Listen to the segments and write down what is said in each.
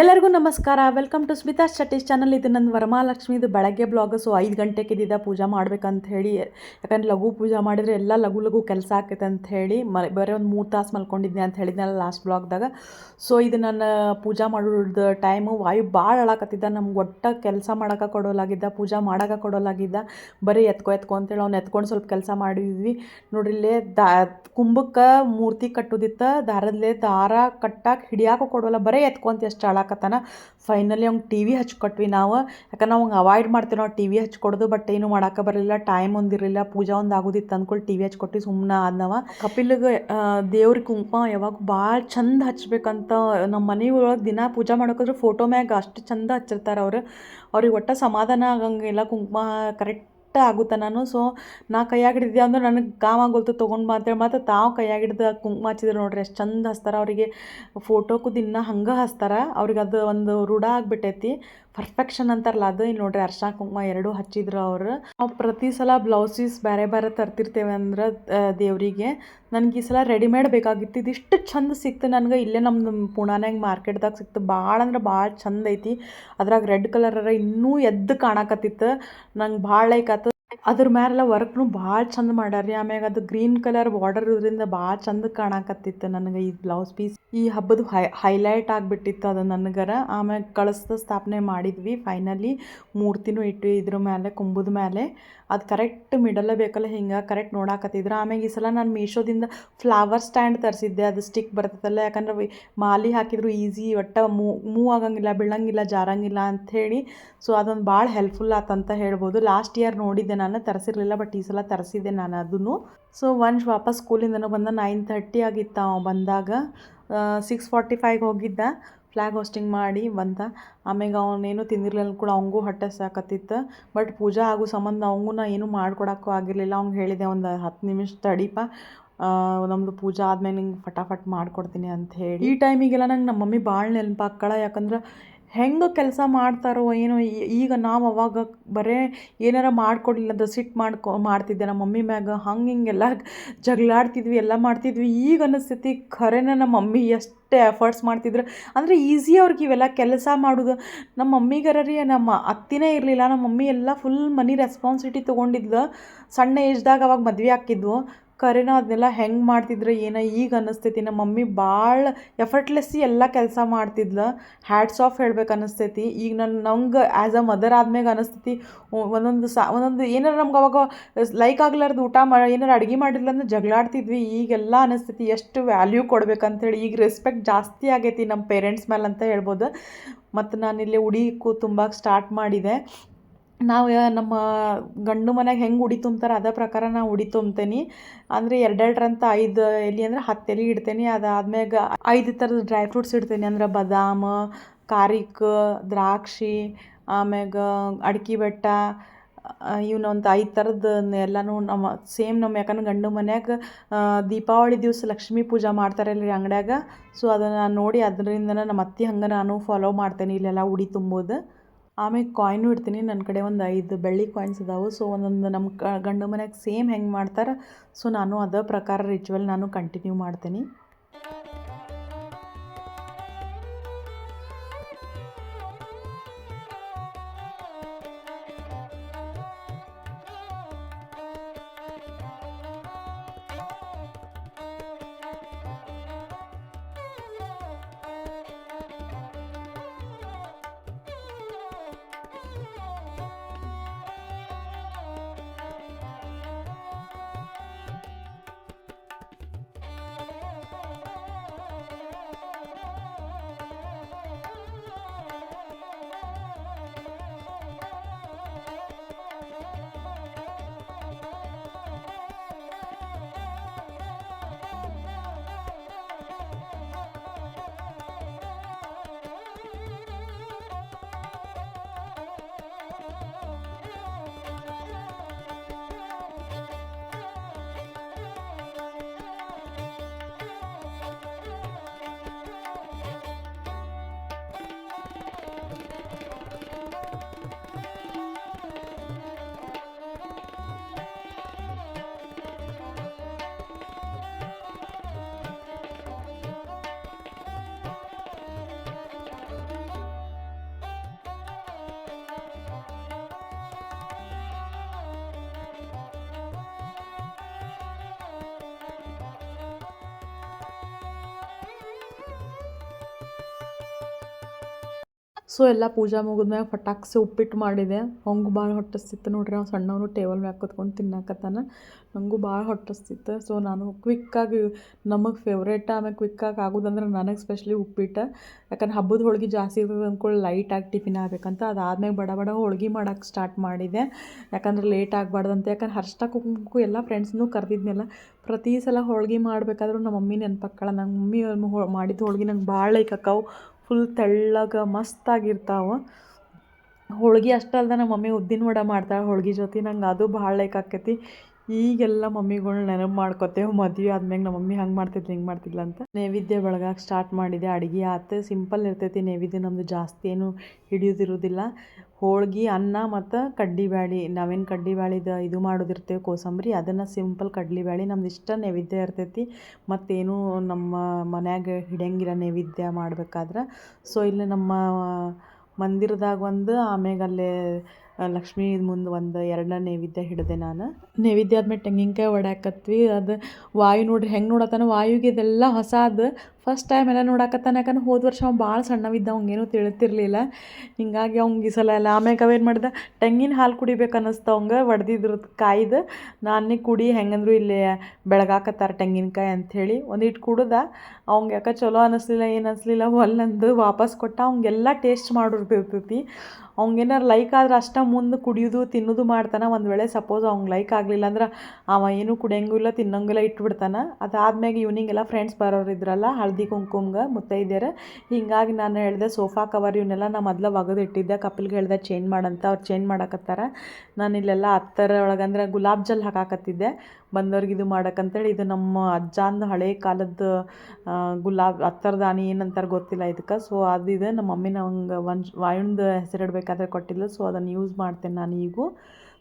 ಎಲ್ಲರಿಗೂ ನಮಸ್ಕಾರ. Welcome to Smita Satish channel. ಇದು ನನ್ನ ವರಮಹಾಲಕ್ಷ್ಮಿದು ಬೆಳಗ್ಗೆ ಬ್ಲಾಗ್. ಸೊ 5 ಗಂಟೆಗೆ ಇದ್ದಿದ್ದ ಪೂಜಾ ಮಾಡ್ಬೇಕಂತ ಹೇಳಿ, ಯಾಕಂದ್ರೆ ಲಘು ಪೂಜಾ ಮಾಡಿದರೆ ಎಲ್ಲ ಲಘು ಕೆಲಸ ಆಕೈತೆ ಅಂತ ಹೇಳಿ ಬರೀ ಒಂದು 3 ತಾಸು ಮಲ್ಕೊಂಡಿದ್ದೆ ಅಂತ ಹೇಳಿದ್ನಲ್ಲ ಲಾಸ್ಟ್ ಬ್ಲಾಗ್ದಾಗ. ಸೊ ಇದು ನನ್ನ ಪೂಜಾ ಮಾಡೋದು ಟೈಮು. ವಾಯು ಭಾಳ ಅಳಕತ್ತಿದ್ದ, ನಮ್ಗೆ ಒಟ್ಟು ಕೆಲಸ ಮಾಡೋಕೆ ಕೊಡೋಲಾಗಿದ್ದ, ಪೂಜಾ ಮಾಡೋಕೆ ಕೊಡೋಲಾಗಿದ್ದ. ಬರೀ ಎತ್ಕೊ ಅಂತೇಳಿ ಅವ್ನು ಎತ್ಕೊಂಡು ಸ್ವಲ್ಪ ಕೆಲಸ ಮಾಡಿದ್ವಿ. ನೋಡ್ರಿ ಇಲ್ಲೇ ಕುಂಭಕ್ಕೆ ಮೂರ್ತಿ ಕಟ್ಟೋದಿತ್ತು, ದಾರ ಕಟ್ಟಾಕೆ ಹಿಡಿಯಾಕೆ ಕೊಡೋಲ್ಲ, ಬರೀ ಎತ್ಕೊಂತ ಎಷ್ಟು ಅಳಕತ್ತಾನ. ಫೈನಲಿ ಅವ್ನಿಗೆ ಟಿ ವಿ ಹಚ್ಕೊಟ್ವಿ ನಾವು, ಯಾಕಂದ್ರೆ ಅವ್ನಿಗೆ ಅವಾಯ್ಡ್ ಮಾಡ್ತೀವಿ ನಾವು ಟಿ ವಿ ಹಚ್ಕೊಡೋದು. ಬಟ್ ಏನು ಮಾಡೋಕೆ ಬರಲಿಲ್ಲ, ಟೈಮ್ ಒಂದಿರಲಿಲ್ಲ, ಪೂಜಾ ಒಂದು ಆಗೋದಿತ್ತು ಅಂದ್ಕೊಂಡು ಟಿ ವಿ ಹಚ್ಕೊಟ್ವಿ. ಸುಮ್ಮನೆ ಆದ್ನವ. ಕಪಿಲ್ಗೆ ದೇವ್ರಿಗೆ ಕುಂಕುಮ ಯಾವಾಗ ಭಾಳ ಚಂದ ಹಚ್ಬೇಕಂತ ನಮ್ಮ ಮನೆ ಒಳಗೆ ದಿನ ಪೂಜಾ ಮಾಡೋಕ್ಕಾದ್ರೆ ಫೋಟೋ ಮ್ಯಾಗ ಅಷ್ಟು ಚಂದ ಹಚ್ಚಿರ್ತಾರೆ ಅವ್ರಿಗೆ ಒಟ್ಟು ಸಮಾಧಾನ ಆಗಂಗಿಲ್ಲ ಕುಂಕುಮ ಕರೆಕ್ಟ್ ಆಗುತ್ತೆ. ನಾನು ಸೊ ನಾ ಕೈಯಾಗ ಹಿಡಿದೆ ಅಂದ್ರೆ ನನಗೆ ಕಾಮಾಗೋಲ್ತು ತೊಗೊಂಡು ಅಂತೇಳಿ ಮತ್ತು ತಾವು ಕೈಯಾಗ ಹಿಡ್ದು ಕುಂಕುಮ ಹಚ್ಚಿದ್ರು ನೋಡ್ರಿ ಎಷ್ಟು ಚಂದ ಹಚ್ತಾರೆ. ಅವರಿಗೆ ಫೋಟೋಕ್ಕೂ ದಿನ ಹಂಗೆ ಹಚ್ತಾರೆ, ಅವ್ರಿಗೆ ಅದು ಒಂದು ರೂಢ ಆಗಿಬಿಟ್ಟೈತಿ. ಪರ್ಫೆಕ್ಷನ್ ಅಂತಾರಲ್ಲ ಅದು. ಇಲ್ಲಿ ನೋಡ್ರಿ ಅರ್ಶಿನ ಕುಂಕುಮ ಎರಡೂ ಹಚ್ಚಿದ್ರು ಅವರು. ನಾವು ಪ್ರತಿ ಸಲ ಬ್ಲೌಸ್ ಪೀಸ್ ಬೇರೆ ತರ್ತಿರ್ತೇವೆ ಅಂದ್ರೆ ದೇವರಿಗೆ, ನನಗೆ ಈ ಸಲ ರೆಡಿಮೇಡ್ ಬೇಕಾಗಿತ್ತು. ಇದಿಷ್ಟು ಚಂದ ಸಿಕ್ತು ನನಗೆ. ಇಲ್ಲೇ ನಮ್ದು ಪುಣಾನ್ಯಾಗ ಮಾರ್ಕೆಟ್ದಾಗ ಸಿಕ್ತು. ಭಾಳ ಅಂದ್ರೆ ಭಾಳ ಚಂದ ಐತಿ. ಅದ್ರಾಗ ರೆಡ್ ಕಲರ್ ಇನ್ನೂ ಎದ್ದು ಕಾಣಕತ್ತಿತ್ತು. ನಂಗೆ ಭಾಳ ಲೈಕ್ ಆಯ್ತು. ಅದ್ರ ಮ್ಯಾಲೆಲ್ಲ ವರ್ಕ್ನು ಭಾಳ ಚಂದ ಮಾಡ್ಯಾರ. ಆಮ್ಯಾಗ ಅದು ಗ್ರೀನ್ ಕಲರ್ ಬಾರ್ಡರ್ ಇರೋದ್ರಿಂದ ಭಾಳ ಚಂದ ಕಾಣಕತ್ತಿತ್ತು ನನಗೆ ಈ ಬ್ಲೌಸ್ ಪೀಸ್. ಈ ಹಬ್ಬದ ಹೈಲೈಟ್ ಆಗಿಬಿಟ್ಟಿತ್ತು ಅದು ನನಗರ. ಆಮ್ಯಾಗ ಕಳಸದ ಸ್ಥಾಪನೆ ಮಾಡಿದ್ವಿ. ಫೈನಲಿ ಮೂರ್ತಿನೂ ಇಟ್ವಿ ಇದ್ರ ಮೇಲೆ, ಕುಂಭದ ಮೇಲೆ. ಅದು ಕರೆಕ್ಟ್ ಮಿಡಲ್ಲೇ ಬೇಕಲ್ಲ, ಹಿಂಗೆ ಕರೆಕ್ಟ್ ನೋಡಾಕತ್ತಿದ್ರು. ಆಮ್ಯಾಗ ಈ ಸಲ ನಾನು ಮೀಶೋದಿಂದ ಫ್ಲವರ್ ಸ್ಟ್ಯಾಂಡ್ ತರಿಸಿದ್ದೆ. ಅದು ಸ್ಟಿಕ್ ಬರ್ತೈತಲ್ಲ, ಯಾಕಂದ್ರೆ ಮಾಲಿ ಹಾಕಿದ್ರು ಈಸಿ, ಒಟ್ಟು ಮೂವ್ ಆಗಂಗಿಲ್ಲ, ಬೀಳಂಗಿಲ್ಲ, ಜಾರಂಗಿಲ್ಲ ಅಂಥೇಳಿ. ಸೊ ಅದೊಂದು ಭಾಳ ಹೆಲ್ಪ್ಫುಲ್ ಆತಂತ ಹೇಳ್ಬೋದು. ಲಾಸ್ಟ್ ಇಯರ್ ನೋಡಿದ್ದೆ ನಾನು, ತರಿಸಿರಲಿಲ್ಲ, ಬಟ್ ಈ ಸಲ ತರಿಸಿದ್ದೆ ನಾನು ಅದನ್ನು. ಸೊ ವಂಶ್ ವಾಪಸ್ ಸ್ಕೂಲಿಂದನೂ ಬಂದ. 9:30 ಆಗಿತ್ತು ಅವ ಬಂದಾಗ. 6:45 ಹೋಗಿದ್ದ, ಫ್ಲ್ಯಾಗ್ ಹೋಸ್ಟಿಂಗ್ ಮಾಡಿ ಬಂದ. ಆಮ್ಯಾಗ ಅವನೇನು ತಿಂದಿರಲಿಲ್ಲ ಕೂಡ, ಅವಂಗೂ ಹೊಟ್ಟೆ ಸಾಕತ್ತಿತ್ತು. ಬಟ್ ಪೂಜಾ ಆಗೋ ಸಂಬಂಧ ಅವಂಗೂ ನಾ ಏನೂ ಮಾಡ್ಕೊಡೋಕ್ಕೂ ಆಗಿರಲಿಲ್ಲ. ಅವ್ನಿಗೆ ಹೇಳಿದೆ ಒಂದು 10 ನಿಮಿಷ ತಡೀಪ, ನಮ್ಮದು ಪೂಜಾ ಆದ್ಮೇಲೆ ನಿಂಗೆ ಫಟಾಫಟ್ ಮಾಡಿಕೊಡ್ತೀನಿ ಅಂತ ಹೇಳಿ. ಈ ಟೈಮಿಗೆಲ್ಲ ನಂಗೆ ನಮ್ಮ ಮಮ್ಮಿ ಭಾಳ ನೆನಪಾಕ್ಕಳ. ಯಾಕಂದ್ರೆ ಹೆಂಗೆ ಕೆಲಸ ಮಾಡ್ತಾರೋ ಏನೋ. ಈಗ ನಾವು ಅವಾಗ ಬರೀ ಏನಾರ ಮಾಡಿಕೊಡ್ಲಿಲ್ಲ ಅಂದ್ರೆ ಸಿಟ್ಟು ಮಾಡ್ತಿದ್ದೆ ನಮ್ಮ ಮಮ್ಮಿ ಮ್ಯಾಗ. ಹಂಗೆ ಹಿಂಗೆಲ್ಲ ಜಗಳಾಡ್ತಿದ್ವಿ, ಎಲ್ಲ ಮಾಡ್ತಿದ್ವಿ. ಈಗ ಅನ್ನಿಸ್ತೈತಿ ಖರೇನ ನಮ್ಮ ಮಮ್ಮಿ ಎಷ್ಟು ಎಫರ್ಟ್ಸ್ ಮಾಡ್ತಿದ್ರು ಅಂದರೆ ಈಸಿ ಅವ್ರಿಗೆ ಇವೆಲ್ಲ ಕೆಲಸ ಮಾಡೋದು. ನಮ್ಮ ಮಮ್ಮಿಗರ ರೀ, ನಮ್ಮ ಅತ್ತಿನೇ ಇರಲಿಲ್ಲ. ನಮ್ಮ ಮಮ್ಮಿ ಎಲ್ಲ ಫುಲ್ ಮನಿ ರೆಸ್ಪಾನ್ಸಿಬಿಲಿಟಿ ತೊಗೊಂಡಿದ್ಲು. ಸಣ್ಣ ಏಜ್ದಾಗ ಅವಾಗ ಮದುವೆ ಹಾಕಿದ್ವು. ಖರೇನ ಅದನ್ನೆಲ್ಲ ಹೆಂಗೆ ಮಾಡ್ತಿದ್ರು ಏನೋ ಈಗ ಅನ್ನಿಸ್ತೈತಿ. ನಮ್ಮ ಮಮ್ಮಿ ಭಾಳ ಎಫರ್ಟ್ಲೆಸ್ಸಿ ಎಲ್ಲ ಕೆಲಸ ಮಾಡ್ತಿದ್ಲು. ಹ್ಯಾಟ್ಸ್ ಆಫ್ ಹೇಳ್ಬೇಕು ಅನ್ನಿಸ್ತೈತಿ. ಈಗ ನಂಗೆ ಆ್ಯಸ್ ಅ ಮದರ್ ಆದ್ಮೇಲೆ ಅನ್ನಿಸ್ತೈತಿ ಒಂದೊಂದು ಏನಾರು ನಮ್ಗೆ ಅವಾಗ ಲೈಕ್ ಆಗ್ಲಾರ್ದು ಊಟ ಏನಾರು ಅಡುಗೆ ಮಾಡಿಲ್ಲ ಅಂದ್ರೆ ಜಗಳಾಡ್ತಿದ್ವಿ. ಈಗೆಲ್ಲ ಅನ್ನಿಸ್ತೈತಿ ಎಷ್ಟು ವ್ಯಾಲ್ಯೂ ಕೊಡ್ಬೇಕಂತೇಳಿ. ಈಗ ರೆಸ್ಪೆಕ್ಟ್ ಜಾಸ್ತಿ ಆಗೈತಿ ನಮ್ಮ ಪೇರೆಂಟ್ಸ್ ಮೇಲೆ ಅಂತ ಹೇಳ್ಬೋದು. ಮತ್ತು ನಾನಿಲ್ಲಿ ಉಡಿ ತುಂಬಕ್ಕೆ ಸ್ಟಾರ್ಟ್ ಮಾಡಿದೆ. ನಾವು ನಮ್ಮ ಗಂಡು ಮನೆಗೆ ಹೆಂಗೆ ಉಡಿ ತುಂಬ್ತಾರೆ ಅದೇ ಪ್ರಕಾರ ನಾನು ಉಡಿ ತುಂಬ್ತೇನೆ. ಅಂದರೆ 2 5 ಎಲೆ ಅಂದ್ರೆ 10 ಎಲೆ ಇಡ್ತೇನೆ. ಅದಾದ್ಮ್ಯಾಗ 5 ಥರದ ಡ್ರೈ ಫ್ರೂಟ್ಸ್ ಇಡ್ತೇನೆ. ಅಂದ್ರೆ ಬಾದಾಮ, ಕಾರಿಕ್, ದ್ರಾಕ್ಷಿ, ಆಮ್ಯಾಗ ಅಡ್ಕೆ ಬೆಟ್ಟ, ಇವನೊಂದು 5 ಥರದ್ದು ಎಲ್ಲನೂ ನಮ್ಮ ಯಾಕಂದ್ರೆ ಗಂಡು ಮನ್ಯಾಗ ದೀಪಾವಳಿ ದಿವಸ ಲಕ್ಷ್ಮೀ ಪೂಜೆ ಮಾಡ್ತಾರಲ್ರಿ ಅಂಗಡ್ಯಾಗ. ಸೊ ಅದನ್ನು ನೋಡಿ ಅದರಿಂದನೇ ನಮ್ಮ ಅತ್ತೆ ಹಂಗೆ ನಾನು ಫಾಲೋ ಮಾಡ್ತೇನೆ ಇಲ್ಲೆಲ್ಲ ಉಡಿ ತುಂಬೋದು. ಆಮೇಲೆ ಕಾಯಿನು ಇಡ್ತೀನಿ. ನನ್ನ ಕಡೆ ಒಂದು 5 ಬೆಳ್ಳಿ ಕಾಯಿನ್ಸ್ ಇದಾವೆ. ಸೊ ಒಂದೊಂದು ನಮ್ಮ ಗಂಡು ಮನೆಯಾಗ ಸೇಮ್ ಹೆಂಗೆ ಮಾಡ್ತಾರೆ, ಸೊ ನಾನು ಅದೇ ಪ್ರಕಾರ ರಿಚುವಲ್ ನಾನು ಕಂಟಿನ್ಯೂ ಮಾಡ್ತೀನಿ. ಸೊ ಎಲ್ಲ ಪೂಜೆ ಮುಗಿದ್ಮ್ಯಾಗ ಪಟಾಕ್ಸಿ ಉಪ್ಪಿಟ್ಟು ಮಾಡಿದೆ. ಅವಂಗೂ ಭಾಳ ಹೊಟ್ಟಿಸ್ತಿತ್ತು ನೋಡ್ರಿ. ಅವ್ನು ಸಣ್ಣವನು ಟೇಬಲ್ ಮ್ಯಾಗ ಕೂತ್ಕೊಂಡು ತಿನ್ನಕತ್ತಾನ. ನನಗೂ ಭಾಳ ಹೊಟ್ಟಿಸ್ತಿತ್ತು. ಸೊ ನಾನು ಕ್ವಿಕ್ಕಾಗಿ ನಮಗೆ ಫೇವ್ರೇಟ್ ಆಮೇಲೆ ಕ್ವಿಕ್ಕಾಗಿ ಆಗೋದಂದ್ರೆ ನನಗೆ ಸ್ಪೆಷಲಿ ಉಪ್ಪಿಟ್ಟು. ಯಾಕಂದ್ರೆ ಹಬ್ಬದ ಹೋಳ್ಗೆ ಜಾಸ್ತಿ ಇರ್ತದೆ ಅಂದ್ಕೊಳ್ಳಿ ಲೈಟಾಗಿ ಟಿಫಿನ್ ಆಗಬೇಕಂತ. ಅದಾದ್ಮೇಲೆ ಬಡ ಬಡ ಹೋಳ್ಗೆ ಮಾಡೋಕ್ಕೆ ಸ್ಟಾರ್ಟ್ ಮಾಡಿದೆ. ಯಾಕಂದ್ರೆ ಲೇಟ್ ಆಗಬಾರ್ದಂತ. ಯಾಕಂದ್ರೆ ಅರ್ಶಿನ ಕುಂಕುಮಕ್ಕೂ ಎಲ್ಲ ಫ್ರೆಂಡ್ಸ್ನೂ ಕರೆದಿದ್ನೆಲ್ಲ. ಪ್ರತಿ ಸಲ ಹೋಳ್ಗೆ ಮಾಡಬೇಕಾದ್ರೂ ನಮ್ಮ ಮಮ್ಮಿ ನೆನಪಾಕ್ಕಳ. ನಂಗೆ ಮಮ್ಮಿ ಮಾಡಿದ ಹೋಳ್ಗೆ ನಂಗೆ ಭಾಳ ಲೈಕ್ ಆಕಾವು. ಫುಲ್ ತೆಳ್ಳಗೆ ಮಸ್ತಾಗಿರ್ತಾವೆ ಹೋಳ್ಗೆ. ಅಷ್ಟೇ ಅಲ್ದ ನಮ್ಮ ಮಮ್ಮಿ ಉದ್ದಿನ ವಡೆ ಮಾಡ್ತಾಳೆ ಹೋಳ್ಗೆ ಜೊತೆ. ನಂಗೆ ಅದು ಭಾಳ ಲೈಕ್ ಆಕೈತಿ. ಈಗೆಲ್ಲ ಮಮ್ಮಿಗಳು ನೆನಪು ಮಾಡ್ಕೊತೇವೆ. ಮದುವೆ ಆದ್ಮೇಲೆ ನಮ್ಮ ಮಮ್ಮಿ ಹಂಗೆ ಮಾಡ್ತಿದ್ಲು ಹಿಂಗೆ ಮಾಡ್ತಿದ್ಲ ಅಂತ. ನೈವೇದ್ಯ ಬೆಳಗಕ್ಕೆ ಸ್ಟಾರ್ಟ್ ಮಾಡಿದೆ. ಅಡುಗೆ ಆತು ಸಿಂಪಲ್ ಇರ್ತೈತಿ ನೈವೇದ್ಯ. ನಮ್ಮದು ಜಾಸ್ತಿ ಏನು ಹಿಡಿಯೋದಿರೋದಿಲ್ಲ. ಹೋಳ್ಗೆ ಅನ್ನ ಮತ್ತು ಕಡ್ಲಿಬ್ಯಾಳೆ. ನಾವೇನು ಕಡ್ಲಿಬ್ಯಾಳಿದು ಇದು ಮಾಡೋದಿರ್ತೇವೆ ಕೋಸಂಬರಿ, ಅದನ್ನು ಸಿಂಪಲ್ ಕಡ್ಲಿಬ್ಯಾಳೆ ನಮ್ದು ಇಷ್ಟ ನೈವೇದ್ಯ ಇರ್ತೈತಿ. ಮತ್ತೇನು ನಮ್ಮ ಮನ್ಯಾಗ ಹಿಡಿಯಂಗಿಲ್ಲ ನೈವೇದ್ಯ ಮಾಡ್ಬೇಕಾದ್ರೆ. ಸೊ ಇಲ್ಲಿ ನಮ್ಮ ಮಂದಿರದಾಗ ಒಂದು, ಆಮ್ಯಾಗ ಅಲ್ಲೇ ಲಕ್ಷ್ಮೀ ಮುಂದೆ ಒಂದು ಎರಡನೇ ನೈವೇದ್ಯ ಹಿಡಿದೆ ನಾನು. ನೈವೇದ್ಯ ಆದ್ಮೇಲೆ ತೆಂಗಿನಕಾಯಿ ಹೊಡ್ಯಾಕತ್ವಿ. ಅದು ವಾಯು ನೋಡ್ರಿ ಹೆಂಗೆ ನೋಡತ್ತಾನ. ವಾಯುಗೆ ಇದೆಲ್ಲ ಹೊಸಾದು ಫಸ್ಟ್ ಟೈಮ್ ಎಲ್ಲ ನೋಡಾಕತ್ತಾನ. ಯಾಕಂದ್ರೆ ಹೋದ ವರ್ಷ ಅವ್ನು ಭಾಳ ಸಣ್ಣವಿದ್ದ, ಅವ್ನಿಗೇನು ತಿಳಿತಿರ್ಲಿಲ್ಲ. ಹಿಂಗಾಗಿ ಅವ್ನಿಗೆ ಈ ಸಲ ಎಲ್ಲ ಆಮ್ಯಾಗ ಅವೇನು ಮಾಡ್ದೆ, ತೆಂಗಿನ ಹಾಲು ಕುಡಿಬೇಕು ಅನ್ನಿಸ್ತು ಅವಂಗೆ. ಒಡೆದಿದ್ರದ್ದು ಕಾಯ್ದು ನಾನೇ ಕುಡಿ ಹೆಂಗಂದ್ರು ಇಲ್ಲಿ ಬೆಳಗಾಕತ್ತಾರೆ ತೆಂಗಿನಕಾಯಿ ಅಂಥೇಳಿ ಒಂದಿಟ್ಟು ಕುಡ್ದ. ಅವ್ಗೆ ಯಾಕೆ ಚಲೋ ಅನ್ನಿಸ್ಲಿಲ್ಲ, ಏನು ಅನ್ನಿಸ್ಲಿಲ್ಲ, ಒಲ್ಲಂದು ವಾಪಸ್ ಕೊಟ್ಟ. ಅವ್ಗೆಲ್ಲ ಟೇಸ್ಟ್ ಮಾಡೋದಿರ್ತೈತಿ. ಅವ್ಗೇನಾರು ಲೈಕ್ ಆದ್ರೆ ಅಷ್ಟೇ ಮುಂದೆ ಕುಡಿಯೋದು ತಿನ್ನೋದು ಮಾಡ್ತಾನೆ. ಒಂದು ವೇಳೆ ಸಪೋಸ್ ಅವ್ಗೆ ಲೈಕ್ ಆಗಲಿಲ್ಲ ಅಂದ್ರೆ ಅವ ಏನೂ ಕುಡಿಯಂಗೂ ಇಲ್ಲ ತಿನ್ನಂಗಿಲ್ಲ ಇಟ್ಬಿಡ್ತಾನೆ. ಅದಾದ್ಮೇಲೆ ಈವ್ನಿಂಗ್ ಎಲ್ಲ ಫ್ರೆಂಡ್ಸ್ ಬರೋರು ಇದ್ರಲ್ಲ ಹಳದಿ ಕುಂಕುಮ್ಗೆ ಮುತ್ತೈದೆಯರು. ಹೀಗಾಗಿ ನಾನು ಹೇಳಿದೆ ಸೋಫಾ ಕವರ್ ಇವನ್ನೆಲ್ಲ ನಾ ಮೊದಲು ಒಗೆದು ಇಟ್ಟಿದ್ದೆ. ಕಪಿಲ್ಗೆ ಹೇಳಿದೆ ಚೇಂಜ್ ಮಾಡಂತ. ಅವ್ರು ಚೇಂಜ್ ಮಾಡಕತ್ತಾರ. ನಾನು ಇಲ್ಲೆಲ್ಲ ಹತ್ತರ ಒಳಗಂದ್ರೆ ಗುಲಾಬ್ ಜಲ್ ಹಾಕಾಕತ್ತಿದ್ದೆ ಬಂದವ್ರಿಗೆ ಇದು ಮಾಡೋಕ್ಕಂತೇಳಿ. ಇದು ನಮ್ಮ ಅಜ್ಜಂದು ಹಳೆ ಕಾಲದ್ದು ಹತ್ತರದಾನಿ ಏನಂತಾರೆ ಗೊತ್ತಿಲ್ಲ ಇದಕ್ಕೆ. ಸೊ ಅದಿದೆ ನಮ್ಮ ಮಮ್ಮಿ ನಂಗೆ ವಾಯುಂದು ಹೆಸರಿಡ್ಬೇಕಾದ್ರೆ ಕೊಟ್ಟಿಲ್ಲ. ಸೊ ಅದನ್ನು ಯೂಸ್ ಮಾಡ್ತೇನೆ ನಾನು ಈಗೂ.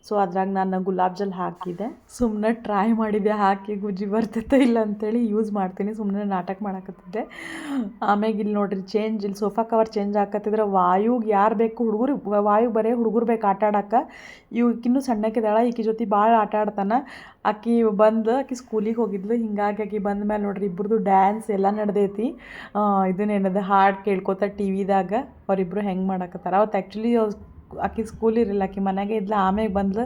ಸೊ ಅದ್ರಾಗ ನಾನು ಗುಲಾಬ್ ಜಲ್ ಹಾಕಿದೆ. ಸುಮ್ಮನೆ ಟ್ರೈ ಮಾಡಿದೆ ಹಾಕಿ ಗುಜ್ಜಿ ಬರ್ತೈತೆ ಇಲ್ಲ ಅಂತೇಳಿ ಯೂಸ್ ಮಾಡ್ತೀನಿ. ಸುಮ್ಮನೆ ನಾಟಕ ಮಾಡಕತ್ತಿದ್ದೆ. ಆಮ್ಯಾಗ ಇಲ್ಲಿ ನೋಡ್ರಿ ಚೇಂಜ್, ಇಲ್ಲಿ ಸೋಫಾ ಕವರ್ ಚೇಂಜ್ ಹಾಕತ್ತಿದ್ರೆ ವಾಯುಗೆ ಯಾರು ಬೇಕು ಹುಡುಗರು, ವಾಯು ಬರೀ ಹುಡುಗರು ಬೇಕು ಆಟ ಆಡೋಕೆ. ಇವಕ್ಕಿನ್ನೂ ಸಣ್ಣಕ್ಕಿದ್ದಾಳ, ಈಕಿ ಜೊತೆ ಭಾಳ ಆಟ ಆಡ್ತಾನೆ. ಆಕಿ ಬಂದು ಆಕಿ ಸ್ಕೂಲಿಗೆ ಹೋಗಿದ್ಲು. ಹಿಂಗಾಗಿ ಆಕಿ ಬಂದ ಮೇಲೆ ನೋಡ್ರಿ ಇಬ್ಬರದು ಡ್ಯಾನ್ಸ್ ಎಲ್ಲ ನಡೆದೈತಿ. ಇದನ್ನೇನದ ಹಾಡು ಕೇಳ್ಕೊತ ಟಿ ವಿದಾಗ ಅವರಿಬ್ಬರು ಹೆಂಗೆ ಮಾಡಕತ್ತಾರ. ಅವತ್ತು ಆ್ಯಕ್ಚುಲಿ ಆಕಿ ಸ್ಕೂಲ್ ಇರಲಿಲ್ಲ, ಆಕಿ ಮನೆಗೆ ಇದ್ಲ. ಆಮೇಲೆ ಬಂದ್ಲು.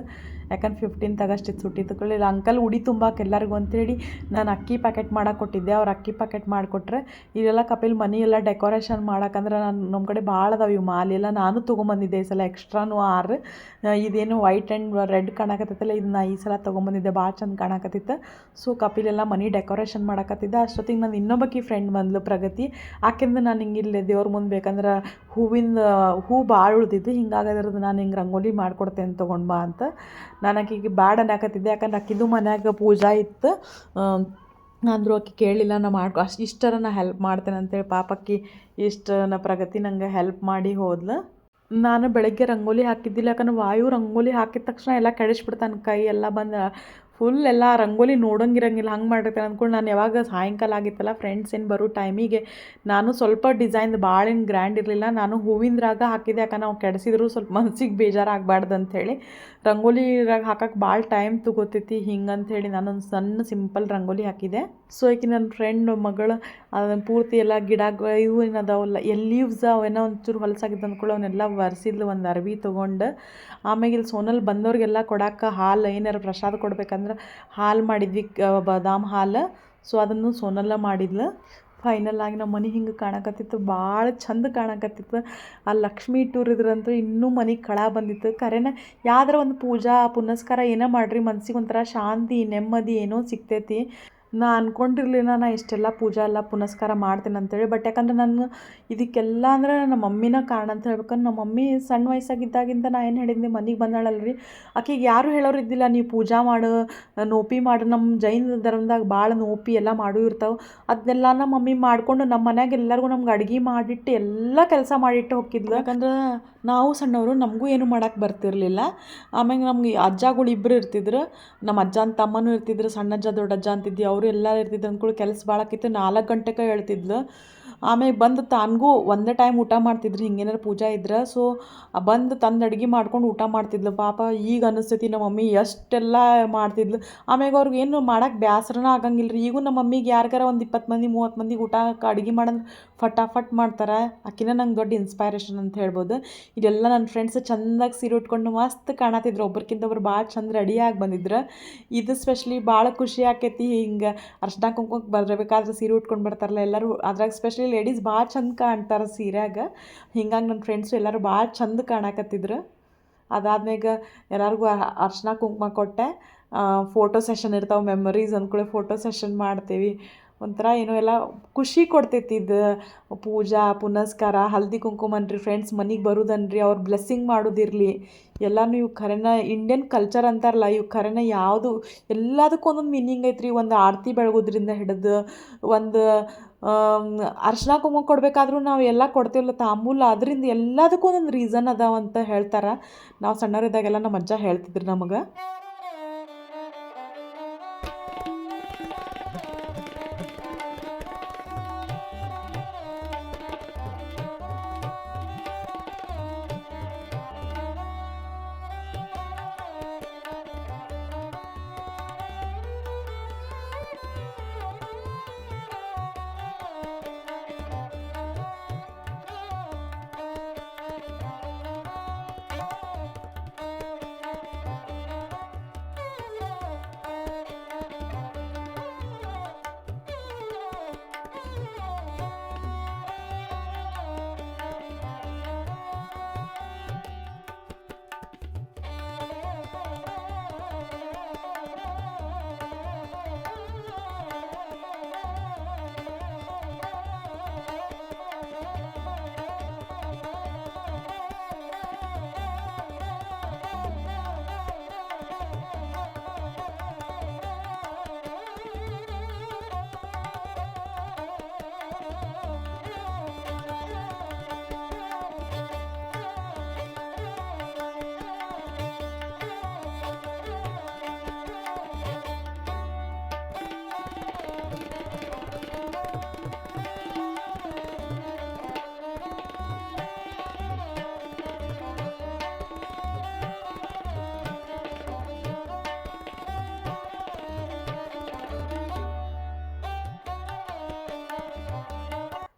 ಯಾಕಂದ್ರೆ 15th ಆಗಸ್ಟ್ ಇದು ಸುಟ್ಟಿ ತಗೊಳ್ಳಿಲ್ಲ. ಅಂಕಲ್ ಉಡಿ ತುಂಬಾಕೆ ಎಲ್ಲರಿಗೂ ಅಂತೇಳಿ ನಾನು ಅಕ್ಕಿ ಪ್ಯಾಕೆಟ್ ಮಾಡಕ್ಕೆ ಕೊಟ್ಟಿದ್ದೆ. ಅವ್ರು ಅಕ್ಕಿ ಪ್ಯಾಕೆಟ್ ಮಾಡಿಕೊಟ್ರೆ ಇಲ್ಲೆಲ್ಲ ಕಪಿಲ್ ಮನೆ ಎಲ್ಲ ಡೆಕೋರೇಷನ್ ಮಾಡಕ್ಕಂದ್ರೆ ನಮ್ಮ ಕಡೆ ಭಾಳ ಅದಾವೆ ಇವು ಮಾಲೆಲ್ಲ. ನಾನು ತೊಗೊಂಬಂದಿದ್ದೆ ಈ ಸಲ ಎಕ್ಸ್ಟ್ರಾನು 6. ಇದೇನು ವೈಟ್ ಆ್ಯಂಡ್ ರೆಡ್ ಕಾಣಕತ್ತೈತಲ್ಲ, ಇದನ್ನ ಈ ಸಲ ತೊಗೊಂಬಂದಿದ್ದೆ. ಭಾಳ ಚಂದ ಕಾಣಕತ್ತಿತ್ತು. ಸೊ ಕಪಿಲೆಲ್ಲ ಮನೆ ಡೆಕೋರೇಷನ್ ಮಾಡಕತ್ತಿದ್ದೆ. ಅಷ್ಟೊತ್ತಿಗೆ ನಾನು ಇನ್ನೊಬ್ಬಕಿ ಫ್ರೆಂಡ್ ಬಂದ್ಲು ಪ್ರಗತಿ. ಆಕೆಂದು ನಾನು ಹಿಂಗಿಲ್ಲೇ ದೇವ್ರ ಮುಂದೆ ಬೇಕಂದ್ರೆ ಹೂ ಭಾಳ ಉಳ್ದಿದ್ದು. ಹಿಂಗಾಗದ್ರದ್ದು ನಾನು ಹಿಂಗೆ ರಂಗೋಲಿ ಮಾಡಿಕೊಡ್ತೇನೆ ತೊಗೊಂಡು ಬಾ ಅಂತ. ನಾನು ಆಕೆಗೆ ಬ್ಯಾಡ್ ಅನ್ನಕತ್ತಿದ್ದೆ. ಯಾಕಂದ್ರೆ ಆಕಿದು ಮನ್ಯಾಗ ಪೂಜಾ ಇತ್ತು. ಅಂದರೂ ಆಕೆ ಕೇಳಿಲ್ಲ. ನಾ ಇಷ್ಟರ ನಾ ಹೆಲ್ಪ್ ಮಾಡ್ತೇನೆ ಅಂತೇಳಿ ಪಾಪಕ್ಕಿ ನಾ ಪ್ರಗತಿ ನಂಗೆ ಹೆಲ್ಪ್ ಮಾಡಿ ಹೋದ್ಲು. ನಾನು ಬೆಳಗ್ಗೆ ರಂಗೋಲಿ ಹಾಕಿದ್ದಿಲ್ಲ. ಯಾಕಂದ್ರೆ ವಾಯು ರಂಗೋಲಿ ಹಾಕಿದ ತಕ್ಷಣ ಎಲ್ಲ ಕೆಡಿಸ್ಬಿಡ್ತಾನೆ. ಕೈ ಎಲ್ಲ ಬಂದು ಫುಲ್ ಎಲ್ಲ ರಂಗೋಲಿ ನೋಡೋಂಗಿರಂಗಿಲ್ಲ. ಹಂಗೆ ಮಾಡಿರ್ತಾನೆ ಅಂದ್ಕೊಂಡು ನಾನು ಯಾವಾಗ ಸಾಯಂಕಾಲ ಆಗಿತ್ತಲ್ಲ ಫ್ರೆಂಡ್ಸ್ ಏನು ಬರೋ ಟೈಮಿಗೆ ನಾನು ಸ್ವಲ್ಪ ಡಿಸೈನ್ದು ಭಾಳ ಏನು ಗ್ರ್ಯಾಂಡ್ ಇರಲಿಲ್ಲ. ನಾನು ಹೂವಿಂದ್ರಾಗ ಹಾಕಿದ್ದೆ. ಯಾಕಂದ್ರೆ ನಾವು ಕೆಡಿಸಿದ್ರು ಸ್ವಲ್ಪ ಮನಸ್ಸಿಗೆ ಬೇಜಾರಾಗಬಾರ್ದು ಅಂಥೇಳಿ. ರಂಗೋಲಿರಾಗ ಹಾಕಕ್ಕೆ ಭಾಳ ಟೈಮ್ ತೊಗೋತೈತಿ ಹಿಂಗಂಥೇಳಿ ನಾನೊಂದು ಸಣ್ಣ ಸಿಂಪಲ್ ರಂಗೋಲಿ ಹಾಕಿದೆ. ಸೊ ಈಕೆ ನನ್ನ ಫ್ರೆಂಡ್ ಮಗಳು ಅದನ್ನು ಪೂರ್ತಿ ಎಲ್ಲ ಗಿಡ ಇವು ಏನದಾವಲ್ಲ ಲೀವ್ಸ್ ಅವೇನೋ ಒಂಚೂರು ಹೊಲಸಾಗಿದ್ದು ಅಂದ್ಕೊಳ್ಳಿ ಅವನ್ನೆಲ್ಲ ಒರೆಸಿದ್ಲು ಒಂದು ಅರ್ವಿ ತೊಗೊಂಡು. ಆಮೇಲೆ ಇಲ್ಲಿ ಸೋನಲ್ಲಿ ಬಂದವ್ರಿಗೆಲ್ಲ ಕೊಡೋಕೆ ಹಾಲು ಏನಾರು ಪ್ರಸಾದ ಕೊಡ್ಬೇಕಂದ್ರೆ ಹಾಲು ಮಾಡಿದ್ವಿ, ಬಾದಾಮ್ ಹಾಲು. ಸೊ ಅದನ್ನು ಸೋನೆಲ್ಲ ಮಾಡಿದ್ಲು. ಫೈನಲ್ ಆಗಿ ನಮ್ಮ ಮನೆ ಹಿಂಗೆ ಕಾಣಕತ್ತಿತ್ತು. ಭಾಳ ಚಂದ ಕಾಣಕತ್ತಿತ್ತು. ಆ ಲಕ್ಷ್ಮೀ ಇಟ್ಟೂರಿದ್ರಂತೂ ಇನ್ನೂ ಮನೆಗೆ ಕಳ ಬಂದಿತ್ತು. ಕರೆನ ಯಾವ್ದಾರ ಒಂದು ಪೂಜಾ ಪುನಸ್ಕಾರ ಏನೋ ಮಾಡಿರಿ ಮನ್ಸಿಗೆ ಒಂಥರ ಶಾಂತಿ ನೆಮ್ಮದಿ ಏನೋ ಸಿಗ್ತೈತಿ. ನಾ ಅಂದ್ಕೊಂಡಿರ್ಲಿಲ್ಲ ನಾ ಇಷ್ಟೆಲ್ಲ ಪೂಜಾ ಎಲ್ಲ ಪುನಸ್ಕಾರ ಮಾಡ್ತೇನೆ ಅಂತೇಳಿ. ಬಟ್ ಯಾಕಂದ್ರೆ ನಾನು ಇದಕ್ಕೆಲ್ಲ ಅಂದ್ರೆ ನಮ್ಮ ಮಮ್ಮಿನ ಕಾರಣ ಅಂತ ಹೇಳ್ಬೇಕಂದ್ರೆ ನಮ್ಮ ಮಮ್ಮಿ ಸಣ್ಣ ವಯಸ್ಸಾಗಿದ್ದಾಗಿಂತ ನಾ ಏನು ಹೇಳಿದ್ದೆ ಮನೆಗೆ ಬಂದಾಳಲ್ರಿ, ಆಕೆಗೆ ಯಾರೂ ಹೇಳೋರು ಇದ್ದಿಲ್ಲ ನೀವು ಪೂಜಾ ಮಾಡು ನೋಪಿ ಮಾಡು. ನಮ್ಮ ಜೈನ ಧರ್ಮದಾಗ ಭಾಳ ನೋಪಿ ಎಲ್ಲ ಮಾಡೂ ಇರ್ತಾವೆ. ಅದನ್ನೆಲ್ಲ ನಮ್ಮ ಮಮ್ಮಿ ಮಾಡಿಕೊಂಡು ನಮ್ಮ ಮನ್ಯಾಗ ಎಲ್ಲರಿಗೂ ನಮ್ಗೆ ಅಡುಗೆ ಮಾಡಿಟ್ಟು ಎಲ್ಲ ಕೆಲಸ ಮಾಡಿಟ್ಟು ಹೋಗಿದ್ಲು. ಯಾಕಂದ್ರೆ ನಾವು ಸಣ್ಣವರು ನಮಗೂ ಏನು ಮಾಡೋಕ್ಕೆ ಬರ್ತಿರ್ಲಿಲ್ಲ. ಆಮ್ಯಾಗ ನಮ್ಗೆ ಅಜ್ಜಗಳು ಇಬ್ಬರು ಇರ್ತಿದ್ರು. ನಮ್ಮ ಅಜ್ಜನ ತಮ್ಮನೂ ಇರ್ತಿದ್ರು, ಸಣ್ಣ ಅಜ್ಜ ದೊಡ್ಡ ಅಜ್ಜ ಅಂತಿದ್ವಿ. ಅವರು ಎಲ್ಲ ಇರ್ತಿದ್ರು ಅಂದ್ಕೊಳ್ಳಿ. ಕೆಲಸ ಭಾಳ ಆಕಿತ್ತು. 4 ಗಂಟೆಗೆ ಹೇಳ್ತಿದ್ಲು. ಆಮೇಲೆ ಬಂದು ತಾನ್ಗೂ ಒಂದೇ ಟೈಮ್ ಊಟ ಮಾಡ್ತಿದ್ರು ಹಿಂಗೇನಾರು ಪೂಜಾ ಇದ್ರೆ. ಸೊ ಬಂದು ತಂದು ಅಡ್ಗೆ ಮಾಡ್ಕೊಂಡು ಊಟ ಮಾಡ್ತಿದ್ಲು ಪಾಪ. ಈಗ ಅನಿಸ್ತೈತಿ ನಮ್ಮ ಮಮ್ಮಿ ಎಷ್ಟೆಲ್ಲ ಮಾಡ್ತಿದ್ಲು. ಆಮ್ಯಾಗ ಅವ್ರಿಗೆ ಏನು ಮಾಡಕ್ಕೆ ಬೇಸರನ ಆಗಂಗಿಲ್ಲ ರೀ. ಈಗೂ ನಮ್ಮ ಮಮ್ಮಿಗೆ ಯಾರಿಗಾರ ಒಂದು 20 ಮಂದಿ 30 ಮಂದಿಗೆ ಊಟ ಅಡ್ಗೆ ಮಾಡಂದ್ರೆ ಫಟಾಫಟ್ ಮಾಡ್ತಾರೆ. ಆಕಿನ ನಂಗೆ ದೊಡ್ಡ ಇನ್ಸ್ಪೈರೇಷನ್ ಅಂತ ಹೇಳ್ಬೋದು. ಇದೆಲ್ಲ ನನ್ನ ಫ್ರೆಂಡ್ಸ್ ಚೆಂದಾಗಿ ಸೀರೆ ಉಟ್ಕೊಂಡು ಮಸ್ತ್ ಕಾಣತಿದ್ರು, ಒಬ್ರಕ್ಕಿಂತ ಒಬ್ರು ಭಾಳ ಚಂದ ರೆಡಿಯಾಗಿ ಬಂದಿದ್ರು. ಇದು ಸ್ಪೆಷಲಿ ಭಾಳ ಖುಷಿ ಆಕೈತಿ. ಹಿಂಗೆ ಅರ್ಶಿನ ಕುಂಕುಮಕ್ಕೆ ಬರಬೇಕಾದ್ರೆ ಸೀರೆ ಉಟ್ಕೊಂಡು ಬರ್ತಾರಲ್ಲ ಎಲ್ಲರೂ, ಅದ್ರಾಗ ಸ್ಪೆಷಲಿ ಲೇಡೀಸ್ ಭಾಳ ಚಂದ ಕಾಣ್ತಾರೆ ಸೀರೆಯಾಗ. ಹಿಂಗಾಗಿ ನನ್ನ ಫ್ರೆಂಡ್ಸು ಎಲ್ಲರೂ ಭಾಳ ಚಂದ ಕಾಣಕತ್ತಿದ್ರು. ಅದಾದ್ಮೇಲೆ ಎಲ್ಲರಿಗೂ ಅರ್ಶಿನ ಕುಂಕುಮ ಕೊಟ್ಟೆ. ಫೋಟೋ ಸೆಷನ್ ಇರ್ತಾವೆ, ಮೆಮೊರೀಸ್ ಅಂದ್ಕೊಳ್ಳಿ ಫೋಟೋ ಸೆಷನ್ ಮಾಡ್ತೀವಿ. ಒಂಥರ ಏನೋ ಎಲ್ಲ ಖುಷಿ ಕೊಡ್ತೈತಿ ಇದು ಪೂಜಾ ಪುನಸ್ಕಾರ. ಹಲ್ದಿ ಕುಂಕುಮ ಅನ್ರಿ, ಫ್ರೆಂಡ್ಸ್ ಮನೆಗೆ ಬರೋದನ್ರಿ, ಅವ್ರು ಬ್ಲೆಸ್ಸಿಂಗ್ ಮಾಡೋದಿರಲಿ, ಎಲ್ಲನೂ ಇವು ಖರೇನ ಇಂಡಿಯನ್ ಕಲ್ಚರ್ ಅಂತಾರಲ್ಲ, ಇವು ಖರೇನ ಯಾವುದು ಎಲ್ಲದಕ್ಕೂ ಒಂದೊಂದು ಮೀನಿಂಗ್ ಐತ್ರಿ. ಒಂದು ಆರತಿ ಬೆಳಗೋದ್ರಿಂದ ಹಿಡಿದು ಒಂದು ಅರ್ಶಿನ ಕುಂಕುಮ ಕೊಡಬೇಕಾದ್ರೂ ನಾವು ಎಲ್ಲ ಕೊಡ್ತೀವಲ್ಲ ತಾಂಬೂಲ, ಅದರಿಂದ ಎಲ್ಲದಕ್ಕೂ ಒಂದೊಂದು ರೀಸನ್ ಅದಾವಂತ ಹೇಳ್ತಾರೆ. ನಾವು ಸಣ್ಣವರಿದ್ದಾಗೆಲ್ಲ ನಮ್ಮ ಅಜ್ಜ ಹೇಳ್ತಿದ್ರು ನಮಗೆ.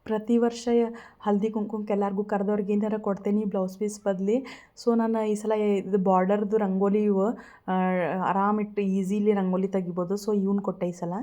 ಪ್ರತಿ ವರ್ಷ ಹಲ್ದಿ ಕುಂಕುಮಕ್ಕೆ ಎಲ್ಲರಿಗೂ ಕರೆದವ್ರಿಗೆ ಏನಾರ ಕೊಡ್ತೇನೆ ಬ್ಲೌಸ್ ಪೀಸ್ ಬದಲಿ. ಸೊ ನಾನು ಈ ಸಲ ಇದು ಬಾರ್ಡರ್ದು ರಂಗೋಲಿ ಇವು ಆರಾಮಿಟ್ಟು ಈಸಿಲಿ ರಂಗೋಲಿ ತೆಗಿಬೋದು. ಸೊ ಇವ್ನ ಕೊಟ್ಟೆ ಈ ಸಲ.